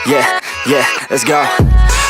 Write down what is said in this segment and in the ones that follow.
Yeah, let's go.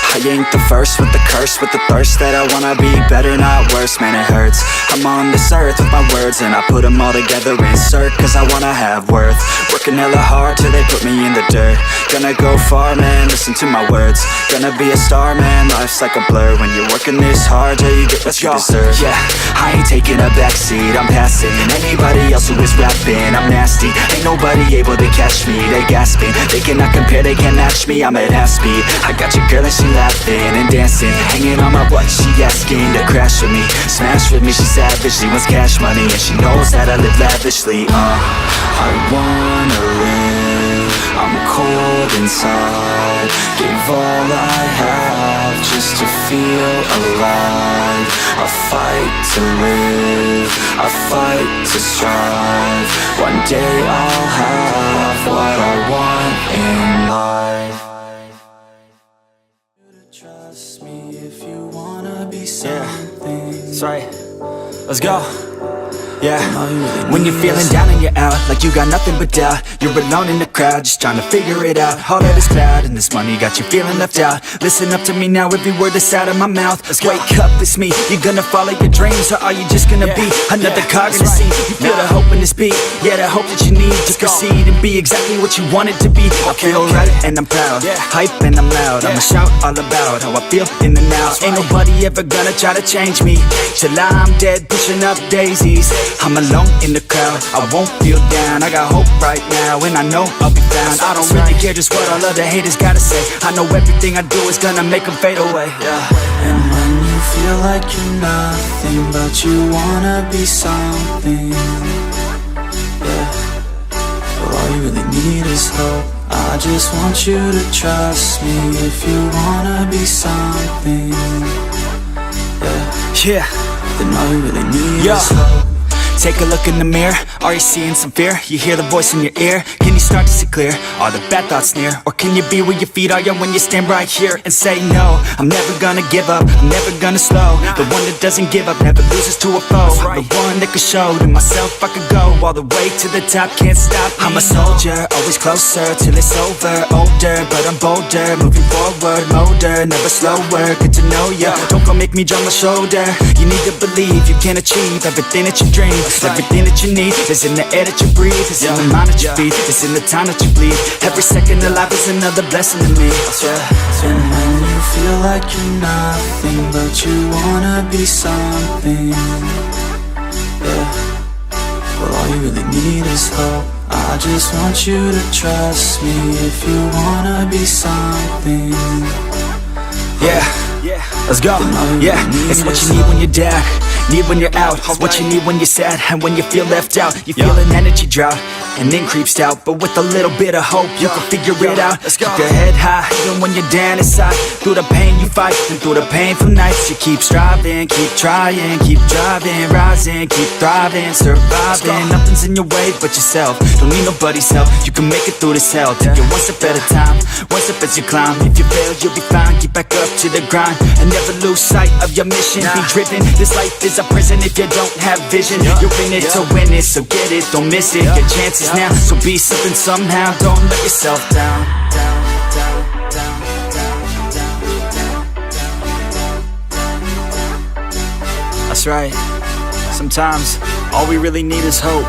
I ain't the first with the curse, with the thirst that I wanna be better, not worse, man it hurts. I'm on this earth with my words and I put them all together, insert, cause I wanna have worth. Working hella hard till they put me in the dirt. Gonna go far, man, listen to my words. Gonna be a star, man, life's like a blur. When you're working this hard till you get what you deserve. Yeah, I ain't taking a backseat, I'm passing anybody else who is rapping. I'm nasty, ain't nobody able to catch me. They gasping, they cannot compare, they can't match me. I'm at half speed, I got your girl and she laughing and dancing, hanging on my butt, she asking to crash with me, smash with me. She savage, she wants cash money and she knows that I live lavishly. I wanna live, I'm cold inside. Gave all I have just to feel alive. I fight to live, I fight to strive. One day I'll have what I want in life. Trust me if you wanna be something. That's right. Let's go. Yeah, when you're feeling down and you're out, like you got nothing but doubt. You're alone in the crowd, just trying to figure it out. All of this cloud and this money got you feeling left out. Listen up to me now, every word that's out of my mouth. Wake up, it's me. You're gonna follow your dreams, or are you just gonna be another cog in the scene? You feel the hope in this beat, yeah, the hope that you need to proceed and be exactly what you want it to be. I feel right and I'm proud, hype and I'm loud. I'ma shout all about how I feel in the now. Ain't nobody ever gonna try to change me till I'm dead, pushing up daisies. I'm alone in the crowd, I won't feel down. I got hope right now and I know I'll be found. I don't really care just what all of the haters gotta say. I know everything I do is gonna make them fade away. And when you feel like you're nothing but you wanna be something, well all you really need is hope. I just want you to trust me if you wanna be something, then all you really need is hope. Take a look in the mirror, are you seeing some fear? You hear the voice in your ear, can you start to see clear? Are the bad thoughts near? Or can you be where your feet are, when you stand right here and say no? I'm never gonna give up, I'm never gonna slow. The one that doesn't give up, never loses to a foe. The one that could show to myself I could go all the way to the top, can't stop me. I'm a soldier, always closer till it's over. Older, but I'm bolder, moving forward, motor, never slower. Good to know ya, don't go make me drop my shoulder. You need to believe you can achieve everything that you dream. Everything that you need is in the air that you breathe. It's in the mind that you feed, it's in the time that you bleed. Every second of life is another blessing to me. And when you feel like you're nothing but you wanna be something, well all you really need is hope. I just want you to trust me if you wanna be something. Let's go. It's what you need when you're down, need when you're out. It's what you need when you're sad and when you feel left out. You feel an energy drought and then creeps out, but with a little bit of hope you can figure it out. Keep your head high even when you're down inside. Through the pain you fight and through the painful nights you keep striving, keep trying, keep driving, rising, keep thriving, surviving. Nothing's in your way but yourself, don't need nobody's help. You can make it through this hell, take it one step at a time, one step as you climb. If you fail you'll be fine, get back up to the grind and never lose sight of your mission. Be driven, this life is a prison if you don't have vision. You're in it to win it, so get it, don't miss it. Your chances now, so be something somehow. Don't let yourself down. That's right. Sometimes all we really need is hope.